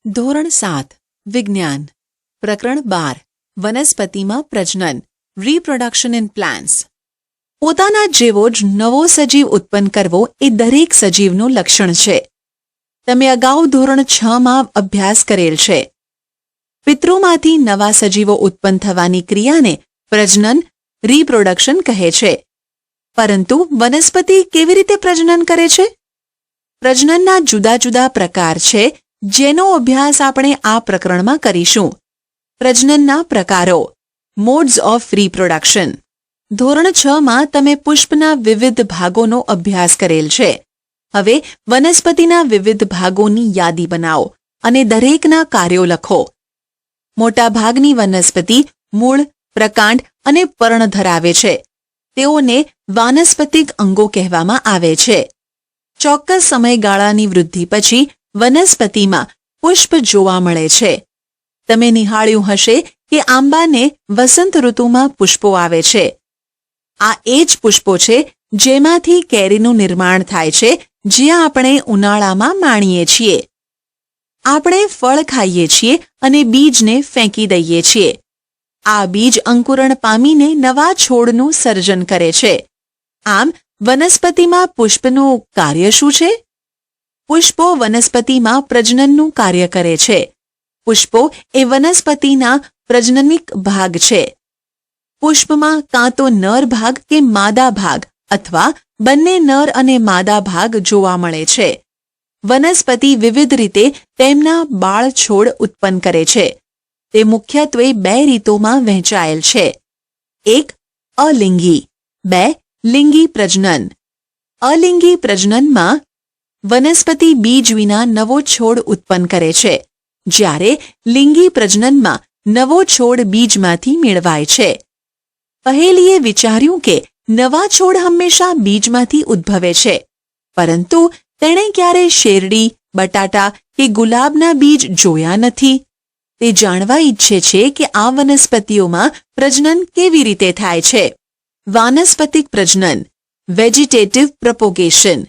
ધોરણ 7 વિજ્ઞાન પ્રકરણ 12 વનસ્પતિમાં પ્રજનન રીપ્રોડક્શન ઇન પ્લાન્ટ્સ. પોતાના જેવો જ નવો સજીવ ઉત્પન્ન કરવો એ દરેક સજીવનું લક્ષણ છે. તમે અગાઉ ધોરણ 6માં અભ્યાસ કરેલ છે. પિતૃમાંથી નવા સજીવો ઉત્પન્ન થવાની ક્રિયાને પ્રજનન રીપ્રોડક્શન કહે છે. પરંતુ વનસ્પતિ કેવી રીતે પ્રજનન કરે છે? પ્રજનનના જુદા જુદા પ્રકાર છે, જેનો અભ્યાસ આપણે આ પ્રકરણમાં કરીશું. પ્રજનનના પ્રકારો, મોડ્સ ઓફ રીપ્રોડક્શન. ધોરણ 6માં તમે પુષ્પના વિવિધ ભાગોનો અભ્યાસ કરેલ છે. હવે વનસ્પતિના વિવિધ ભાગોની યાદી બનાવો અને દરેકના કાર્યો લખો. મોટા ભાગની વનસ્પતિ મૂળ, પ્રકાંડ અને પર્ણ ધરાવે છે. તેઓને વાનસ્પતિક અંગો કહેવામાં આવે છે. ચોક્કસ સમયગાળાની વૃદ્ધિ પછી વનસ્પતિમાં પુષ્પ જોવા મળે છે. તમે નિહાળ્યું હશે કે આંબાને વસંત ઋતુમાં પુષ્પો આવે છે. આ એ જ પુષ્પો છે જેમાંથી કેરીનું નિર્માણ થાય છે, જે આપણે ઉનાળામાં માણીએ છીએ. આપણે ફળ ખાઈએ છીએ અને બીજને ફેંકી દઈએ છીએ. આ બીજ અંકુરણ પામીને નવા છોડનું સર્જન કરે છે. આમ વનસ્પતિમાં પુષ્પનું કાર્ય શું છે? પુષ્પો વનસ્પતિમાં પ્રજનનનું કાર્ય કરે છે. પુષ્પો એ વનસ્પતિના પ્રજનનિક ભાગ છે. પુષ્પમાં કાં તો નર ભાગ કે માદા ભાગ અથવા બંને નર અને માદા ભાગ જોવા મળે છે. વનસ્પતિ વિવિધ રીતે તેમના બાળ છોડ ઉત્પન્ન કરે છે. તે મુખ્યત્વે બે રીતોમાં વહેંચાયેલ છે. 1. અલિંગી. 2. લિંગી પ્રજનન. અલિંગી પ્રજનનમાં વનસ્પતિ બીજ વિના નવો છોડ ઉત્પન્ન કરે છે, જ્યારે લિંગી પ્રજનનમાં નવો છોડ બીજમાંથી મેળવાય છે. પહેલીએ વિચાર્યું કે નવા છોડ હંમેશા બીજમાંથી ઉદ્ભવે છે, પરંતુ તેણે ક્યારેય શેરડી, બટાટા કે ગુલાબના બીજ જોયા નથી. તે જાણવા ઈચ્છે છે કે આ વનસ્પતિઓમાં પ્રજનન કેવી રીતે થાય છે. વાનસ્પતિક પ્રજનન, વેજીટેટિવ પ્રોપોગેશન.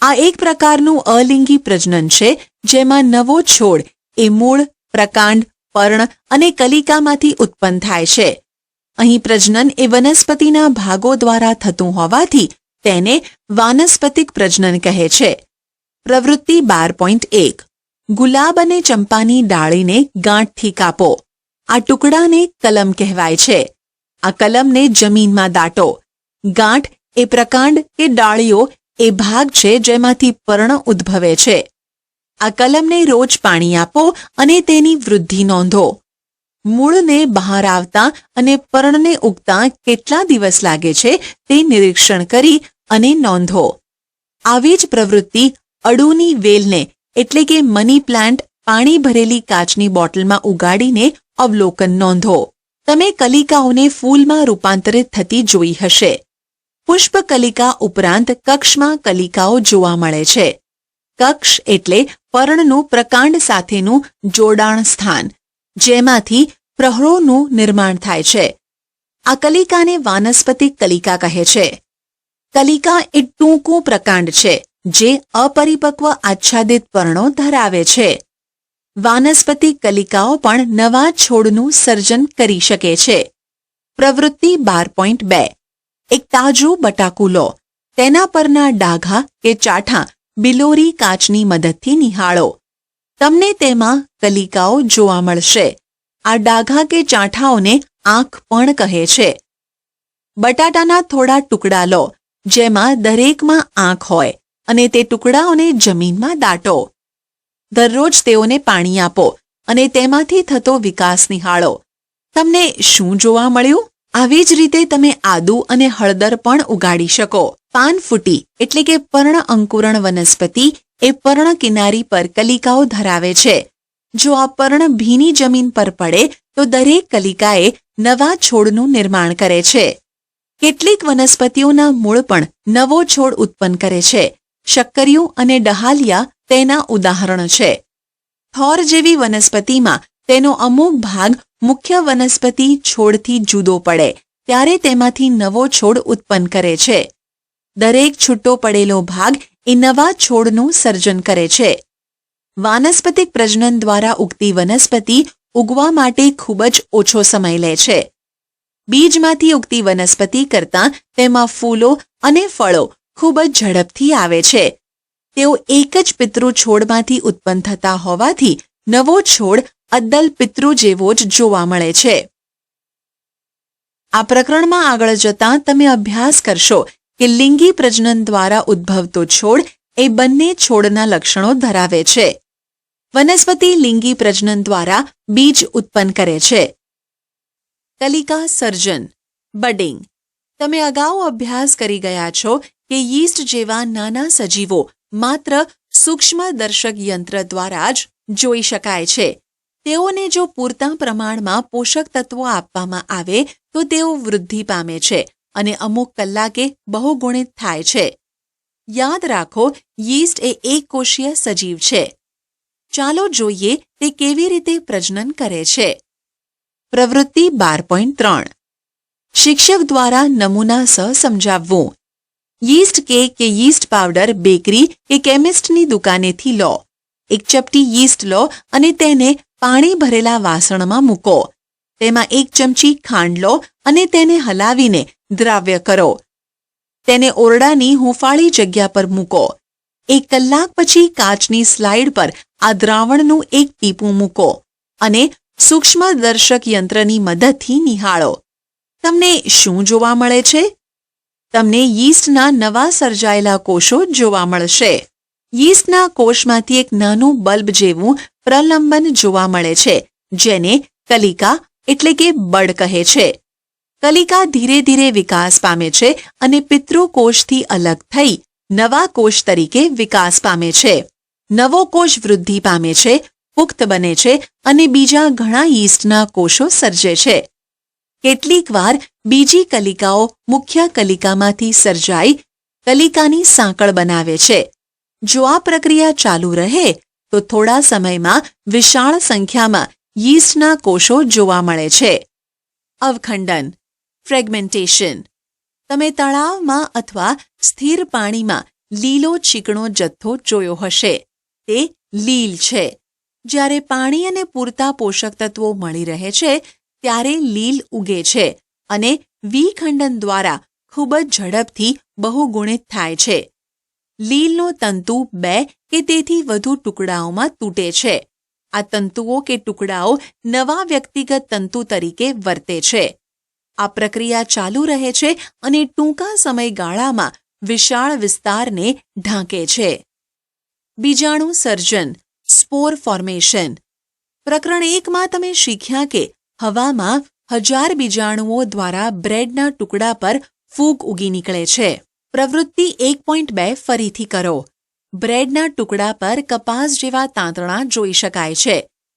આ એક પ્રકારનું અલિંગી પ્રજનન છે, જેમાં નવો છોડ એ મૂળ, પ્રકાંડ, પર્ણ અને કલિકામાંથી ઉત્પન્ન થાય છે. અહીં પ્રજનન એ વનસ્પતિના ભાગો દ્વારા થતું હોવાથી તેને વાનસ્પતિક પ્રજનન કહે છે. પ્રવૃત્તિ 12.1. ગુલાબ અને ચંપાની ડાળીને ગાંઠથી કાપો. આ ટુકડાને કલમ કહેવાય છે. આ કલમને જમીનમાં દાટો. ગાંઠ એ પ્રકાંડ કે ડાળીઓ એ ભાગ છે જેમાંથી પર્ણ ઉદ્ભવે છે. આ કલમને રોજ પાણી આપો અને તેની વૃદ્ધિ નોંધો. મૂળને બહાર આવતા અને પર્ણને ઉગતા કેટલા દિવસ લાગે છે તે નિરીક્ષણ કરી અને નોંધો. આવી જ પ્રવૃત્તિ અડુની વેલને એટલે કે મની પ્લાન્ટ પાણી ભરેલી કાચની બોટલમાં ઉગાડીને અવલોકન નોંધો. તમે કલિકાઓને ફૂલમાં રૂપાંતરિત થતી જોઈ હશે. પુષ્પકલિકા ઉપરાંત કક્ષમાં કલિકાઓ જોવા મળે છે. કક્ષ એટલે પર્ણનું પ્રકાંડ સાથેનું જોડાણ સ્થાન, જેમાંથી પ્રહરોનું નિર્માણ થાય છે. આ કલિકાને વાનસ્પતિક કલિકા કહે છે. કલિકા એ ટૂંકું પ્રકાંડ છે, જે અપરિપક્વ આચ્છાદિત પર્ણો ધરાવે છે. વાનસ્પતિક કલિકાઓ પણ નવા છોડનું સર્જન કરી શકે છે. પ્રવૃત્તિ 12.2. એક તાજું બટાકું લો. તેના પરના ડાઘા કે ચાઠા બિલોરી કાચની મદદથી નિહાળો. તમને તેમાં કલિકાઓ જોવા મળશે. આ ડાઘા કે ચાઠાઓને આંખ પણ કહે છે. બટાટાના થોડા ટુકડા લો, જેમાં દરેકમાં આંખ હોય, અને તે ટુકડાઓને જમીનમાં દાટો. દરરોજ તેઓને પાણી આપો અને તેમાંથી થતો વિકાસ નિહાળો. તમને શું જોવા મળ્યું? આવી જ રીતે તમે આદુ અને હળદર પણ ઉગાડી શકો. પાનફૂટી એટલે કે પર્ણ અંકુરણ વનસ્પતિ એ પર્ણ કિનારી પર કલિકાઓ ધરાવે છે. જો આ પર્ણ ભીની જમીન પર પડે તો દરેક કલિકાએ નવા છોડનું નિર્માણ કરે છે. કેટલીક વનસ્પતિઓના મૂળ પણ નવો છોડ ઉત્પન્ન કરે છે. શક્કરિયું અને ડહાલિયા તેના ઉદાહરણ છે. થોર જેવી વનસ્પતિમાં તેનો અમુક ભાગ મુખ્ય વનસ્પતિ છોડથી જુદો પડે ત્યારે તેમાંથી નવો છોડ ઉત્પન્ન કરે છે. દરેક છૂટો પડેલો ભાગ એ નવા છોડનું સર્જન કરે છે. વાનસ્પતિક પ્રજનન દ્વારા ઉગતી વનસ્પતિ ઉગવા માટે ખૂબ જ ઓછો સમય લે છે. બીજમાંથી ઉગતી વનસ્પતિ કરતાં તેમાં ફૂલો અને ફળો ખૂબ જ ઝડપથી આવે છે. તેઓ એક જ પિતૃ છોડમાંથી ઉત્પન્ન થતા હોવાથી નવો છોડ અદ્દલ પિતૃ જેવો જ જોવા મળે છે. આ પ્રકરણમાં આગળ જતાં તમે અભ્યાસ કરશો કે લિંગી પ્રજનન દ્વારા ઉદ્ભવતો છોડ એ બંને છોડના લક્ષણો ધરાવે છે. વનસ્પતિ લિંગી પ્રજનન દ્વારા બીજ ઉત્પન્ન કરે છે. કલિકા સર્જન બડિંગ. તમે અગાઉ અભ્યાસ કરી ગયા છો કે યીસ્ટ જેવા નાના સજીવો માત્ર સૂક્ષ્મદર્શક યંત્ર દ્વારા જ જોઈ શકાય છે. તેઓને જો પૂરતા પ્રમાણમાં પોષક તત્વો આપવામાં આવે તો તેઓ વૃદ્ધિ પામે છે અને અમુક કલાકે બહુગુણિત થાય છે. યાદ રાખો, યીસ્ટ એ એકકોષીય સજીવ છે. ચાલો જોઈએ તે કેવી રીતે પ્રજનન કરે છે. પ્રવૃત્તિ 12.3. શિક્ષક દ્વારા નમૂના સમજાવવું. યીસ્ટ કેક કે યીસ્ટ પાવડર બેકરી કે કેમિસ્ટની દુકાનેથી લો. એક ચપટી યીસ્ટ લો અને તેને પાણી ભરેલા વાસણમાં મૂકો. તેમાં 1 ચમચી ખાંડ લો અને તેને હલાવીને દ્રાવ્ય કરો. તેને ઓરડાની હૂંફાળી જગ્યા પર મૂકો. 1 કલાક પછી કાચની સ્લાઇડ પર આ દ્રાવણનું એક ટીપું મૂકો અને સૂક્ષ્મદર્શક યંત્રની મદદથી નિહાળો. તમને શું જોવા મળે છે? તમને યીસ્ટના નવા સર્જાયેલા કોષો જોવા મળશે. યીસ્ટના કોષમાંથી એક નાનું બલ્બ જેવું પ્રલંબન જોવા મળે છે, જેને કલિકા એટલે કે બડ કહે છે. કલિકા ધીરે ધીરે વિકાસ પામે છે અને પિતૃકોષથી અલગ થઈ નવા કોષ તરીકે વિકાસ પામે છે. નવો કોષ વૃદ્ધિ પામે છે, પુખ્ત બને છે અને બીજા ઘણા યીસ્ટના કોષો સર્જે છે. કેટલીકવાર બીજી કલિકાઓ મુખ્ય કલિકામાંથી સર્જાઈ કલિકાની સાંકળ બનાવે છે. જો આ પ્રક્રિયા ચાલુ રહે તો થોડા સમયમાં વિશાળ સંખ્યામાં યીસ્ટના કોષો જોવા મળે છે. અવખંડન ફ્રેગમેન્ટેશન. તમે તળાવમાં અથવા સ્થિર પાણીમાં લીલો ચીકણો જથ્થો જોયો હશે. તે લીલ છે. જ્યારે પાણી અને પૂરતા પોષક તત્વો મળી રહે છે ત્યારે લીલ ઉગે છે અને વિખંડન દ્વારા ખૂબ જ ઝડપથી બહુગુણિત થાય છે. લીલનો તંતુ 2 કે તેથી વધુ ટુકડાઓમાં તૂટે છે. આ તંતુઓ કે ટુકડાઓ નવા વ્યક્તિગત તંતુ તરીકે વર્તે છે. આ પ્રક્રિયા ચાલુ રહે છે અને ટૂંકા સમયગાળામાં વિશાળ વિસ્તારને ઢાંકે છે. બીજાણુ સર્જન સ્પોર ફોર્મેશન. પ્રકરણ 1માં તમે શીખ્યા કે હવામાં 1000 બીજાણુઓ દ્વારા બ્રેડના ટુકડા પર ફૂગ ઉગી નીકળે છે. પ્રવૃત્તિ 1.2 ફરીથી કરો. બ્રેડના ટુકડા પર કપાસ જેવા તાંતણા જોઈ શકાય છે,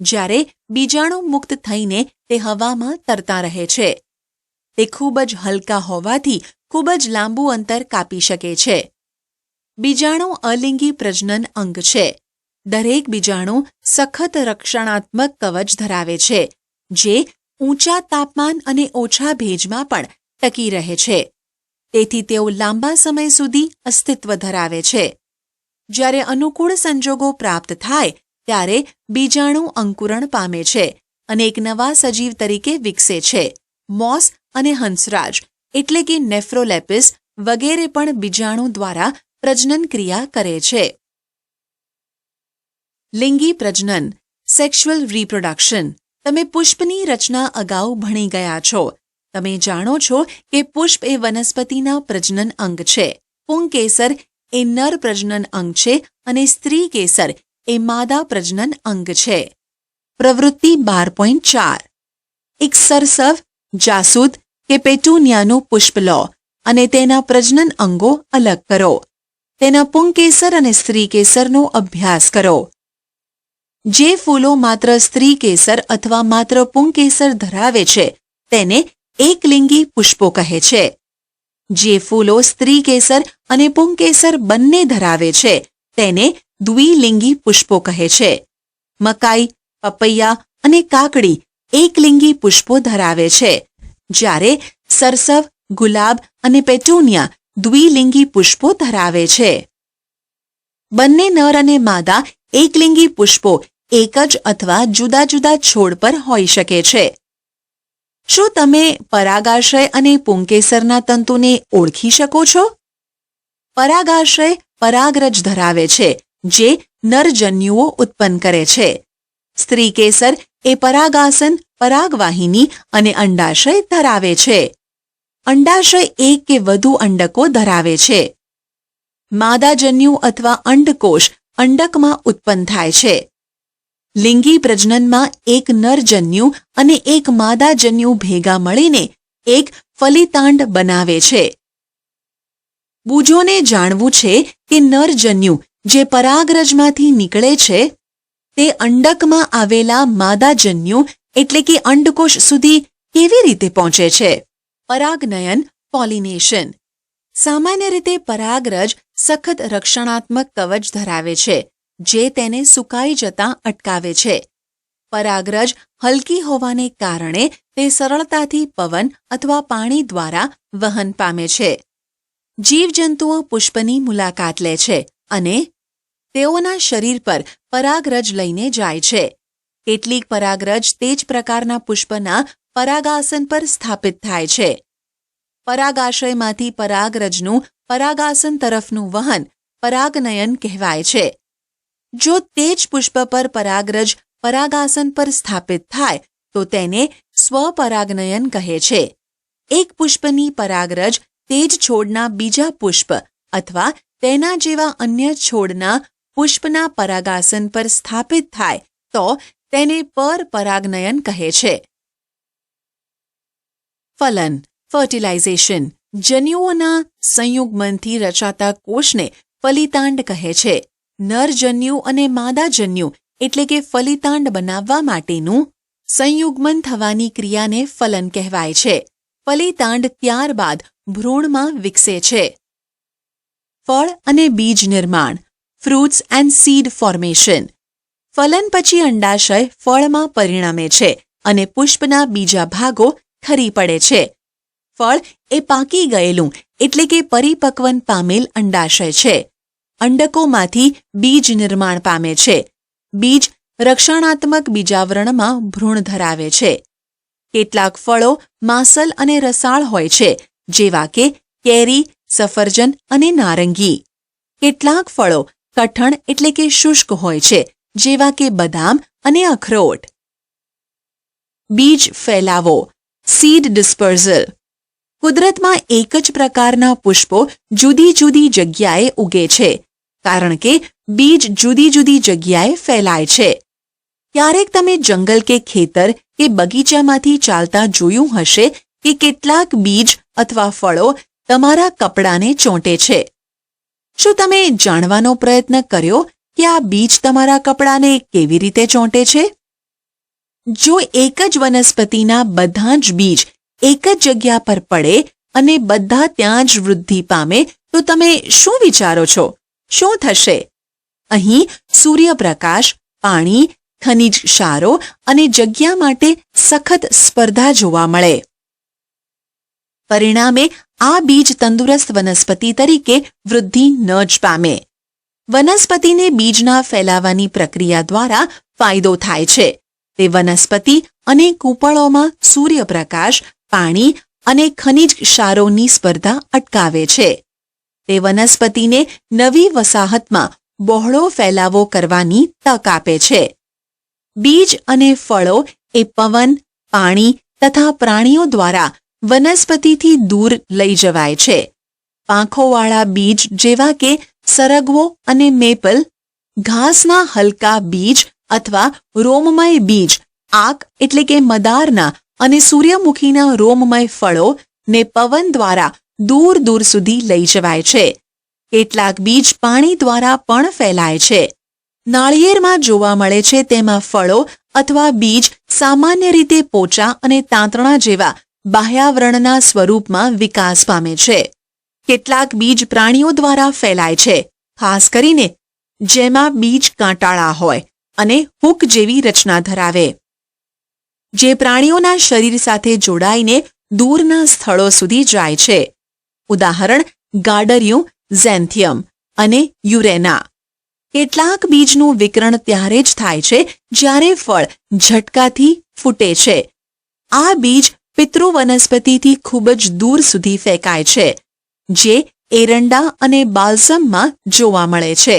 જ્યારે બીજાણુ મુક્ત થઈને તે હવામાં તરતા રહે છે. તે ખૂબ જ હલકા હોવાથી ખૂબ જ લાંબુ અંતર કાપી શકે છે. બીજાણુ અલિંગી પ્રજનન અંગ છે. દરેક બીજાણુ સખત રક્ષણાત્મક કવચ ધરાવે છે, જે ઊંચા તાપમાન અને ઓછા ભેજમાં પણ ટકી રહે છે. તેથી તેઓ લાંબા સમય સુધી અસ્તિત્વ ધરાવે છે. જ્યારે અનુકૂળ સંજોગો પ્રાપ્ત થાય ત્યારે બીજાણુ અંકુરણ પામે છે અને એક નવા સજીવ તરીકે વિકસે છે. મોસ અને હંસરાજ એટલે કે નેફ્રોલેપિસ વગેરે પણ બીજાણુ દ્વારા પ્રજનન ક્રિયા કરે છે. લિંગી પ્રજનન સેક્સ્યુઅલ રિપ્રોડક્શન. તમે પુષ્પની રચના અગાઉ ભણી ગયા છો. તમે જાણો છો કે પુષ્પ એ વનસ્પતિના પ્રજનન અંગ છે. પુંકેસર એ નર પ્રજનન અંગ છે અને સ્ત્રી કેસર એ માદા પ્રજનન અંગ છે. પ્રવૃત્તિ 12.4. એક સરસવ, જાસૂદ કે પેટુનિયાનું પુષ્પ લો અને તેના પ્રજનન અંગો અલગ કરો. તેના પુંકેસર અને સ્ત્રી કેસરનો અભ્યાસ કરો. જે ફૂલો માત્ર સ્ત્રી કેસર અથવા માત્ર પુંકેસર ધરાવે છે તેને એકલિંગી પુષ્પો કહે છે. જે ફૂલો સ્ત્રી કેસર અને પુંકેસર બંને ધરાવે છે તેને દ્વિલિંગી પુષ્પો કહે છે. મકાઈ, પપૈયા અને કાકડી એકલિંગી પુષ્પો ધરાવે છે, જ્યારે સરસવ, ગુલાબ અને પેટુનિયા દ્વિલિંગી પુષ્પો ધરાવે છે. બંને નર અને માદા એકલિંગી પુષ્પો એક જ અથવા જુદા જુદા છોડ પર હોઈ શકે છે. શું તમે પરાગાશય અને પુંકેસરના તંતુને ઓળખી શકો છો? પરાગાશય પરાગરજ ધરાવે છે, જે નરજન્યુઓ ઉત્પન્ન કરે છે. સ્ત્રીકેસર એ પરાગાસન, પરાગવાહિની અને અંડાશય ધરાવે છે. અંડાશય એક કે વધુ અંડકો ધરાવે છે. માદાજન્યુ અથવા અંડકોષ અંડકમાં ઉત્પન્ન થાય છે. લિંગી પ્રજનનમાં એક નરજન્યુ અને એક માદાજન્યુ ભેગા મળીને એક ફલિતાંડ બનાવે છે. બુજોને જાણવું છે કે નરજન્યુ જે પરાગરજમાંથી નીકળે છે તે અંડકમાં આવેલા માદાજન્યુ એટલે કે અંડકોષ સુધી કેવી રીતે પહોંચે છે. પરાગનયન, પોલિનેશન. સામાન્ય રીતે પરાગરજ સખત રક્ષણાત્મક કવચ ધરાવે છે, જે તેને સુકાઈ જતાં અટકાવે છે. પરાગરજ હલકી હોવાને કારણે તે સરળતાથી પવન અથવા પાણી દ્વારા વહન પામે છે. જીવજંતુઓ પુષ્પની મુલાકાત લે છે અને તેઓના શરીર પર પરાગરજ લઈને જાય છે. કેટલીક પરાગરજ તે જ પ્રકારના પુષ્પના પરાગાસન પર સ્થાપિત થાય છે. પરાગાશયમાંથી પરાગરજનું પરાગાસન તરફનું વહન પરાગનયન કહેવાય છે. જો તે જ પુષ્પ પર પરાગરજ પરાગાસન પર સ્થાપિત થાય તો તેને સ્વપરાગનયન કહે છે. એક પુષ્પની પરાગરજ તે જ છોડના બીજા પુષ્પ અથવા તેના જેવા અન્ય છોડના પુષ્પના પરાગાસન પર સ્થાપિત થાય તો તેને પરપરાગનયન કહે છે. ફલન, ફર્ટિલાઇઝેશન. જન્યુઓના સંયુગ્મનથી રચાતા કોષને ફલિતાંડ કહે છે. નરજન્યુ અને માદાજન્યુ એટલે કે ફલિતાંડ બનાવવા માટેનું સંયુગ્મન થવાની ક્રિયાને ફલન કહેવાય છે. ફલિતાંડ ત્યારબાદ ભ્રૂણમાં વિકસે છે. ફળ અને બીજ નિર્માણ, ફ્રૂટ્સ એન્ડ સીડ ફોર્મેશન. ફલન પછી અંડાશય ફળમાં પરિણમે છે અને પુષ્પના બીજા ભાગો ખરી પડે છે. ફળ એ પાકી ગયેલું એટલે કે પરિપક્વન પામેલ અંડાશય છે. અંડકોમાંથી બીજ નિર્માણ પામે છે. બીજ રક્ષણાત્મક બીજાવરણમાં ભ્રૂણ ધરાવે છે. કેટલાક ફળો માંસલ અને રસાળ હોય છે, જેવા કે કેરી, સફરજન અને નારંગી. કેટલાક ફળો કઠણ એટલે કે શુષ્ક હોય છે, જેવા કે બદામ અને અખરોટ. બીજ ફેલાવો, સીડ ડિસ્પર્ઝલ. કુદરતમાં એક જ પ્રકારના પુષ્પો જુદી જુદી જગ્યાએ ઉગે છે, કારણ કે બીજ જુદી જુદી જગ્યાએ ફેલાય છે. ક્યારેક તમે જંગલ કે ખેતર કે બગીચામાંથી ચાલતા જોયું હશે કે કેટલાક બીજ અથવા ફળો તમારા કપડાને ચોંટે છે. શું તમે જાણવાનો પ્રયત્ન કર્યો કે આ બીજ તમારા કપડાને કેવી રીતે ચોંટે છે? જો એક જ વનસ્પતિના બધા જ બીજ એક જ જગ્યા પર પડે અને બધા ત્યાં જ વૃદ્ધિ પામે તો તમે શું વિચારો છો? શું થશે? અહીં સૂર્યપ્રકાશ, પાણી, ખનિજ ક્ષારો અને જગ્યા માટે સખત સ્પર્ધા જોવા મળે. પરિણામે આ બીજ તંદુરસ્ત વનસ્પતિ તરીકે વૃદ્ધિ ન જ પામે. વનસ્પતિને બીજના ફેલાવાની પ્રક્રિયા દ્વારા ફાયદો થાય છે. તે વનસ્પતિ અને કૂંપળોમાં સૂર્યપ્રકાશ, પાણી અને ખનિજ ક્ષારોની સ્પર્ધા અટકાવે છે. તે વનસ્પતિને નવી વસાહતમાં બહોળો ફેલાવો કરવાની તક આપે છે. બીજ અને ફળો એ પવન, પાણી તથા પ્રાણીઓ દ્વારા વનસ્પતિથી દૂર લઈ જવાય છે. પાંખોવાળા બીજ જેવા કે સરગવો અને મેપલ, ઘાસના હલકા બીજ અથવા રોમમય બીજ, આક એટલે કે મદારના અને સૂર્યમુખીના રોમમય ફળો ને પવન દ્વારા દૂર દૂર સુધી લઈ જવાય છે. કેટલાક બીજ પાણી દ્વારા પણ ફેલાય છે. નાળિયેરમાં જોવા મળે છે તેમાં ફળો અથવા બીજ સામાન્ય રીતે પોચા અને તાંતણા જેવા બાહ્યાવરણના સ્વરૂપમાં વિકાસ પામે છે. કેટલાક બીજ પ્રાણીઓ દ્વારા ફેલાય છે, ખાસ કરીને જેમાં બીજ કાંટાળા હોય અને હૂક જેવી રચના ધરાવે, જે પ્રાણીઓના શરીર સાથે જોડાઈને દૂરના સ્થળો સુધી જાય છે. ઉદાહરણ ગાડરિયું, ઝેન્થિયમ અને યુરેના. કેટલાક બીજનું વિકરણ ત્યારે જ થાય છે જ્યારે ફળ ઝટકાથી ફૂટે છે. આ બીજ પિતૃ વનસ્પતિથી ખૂબ જ દૂર સુધી ફેંકાય છે, જે એરંડા અને બાલ્સમમાં જોવા મળે છે.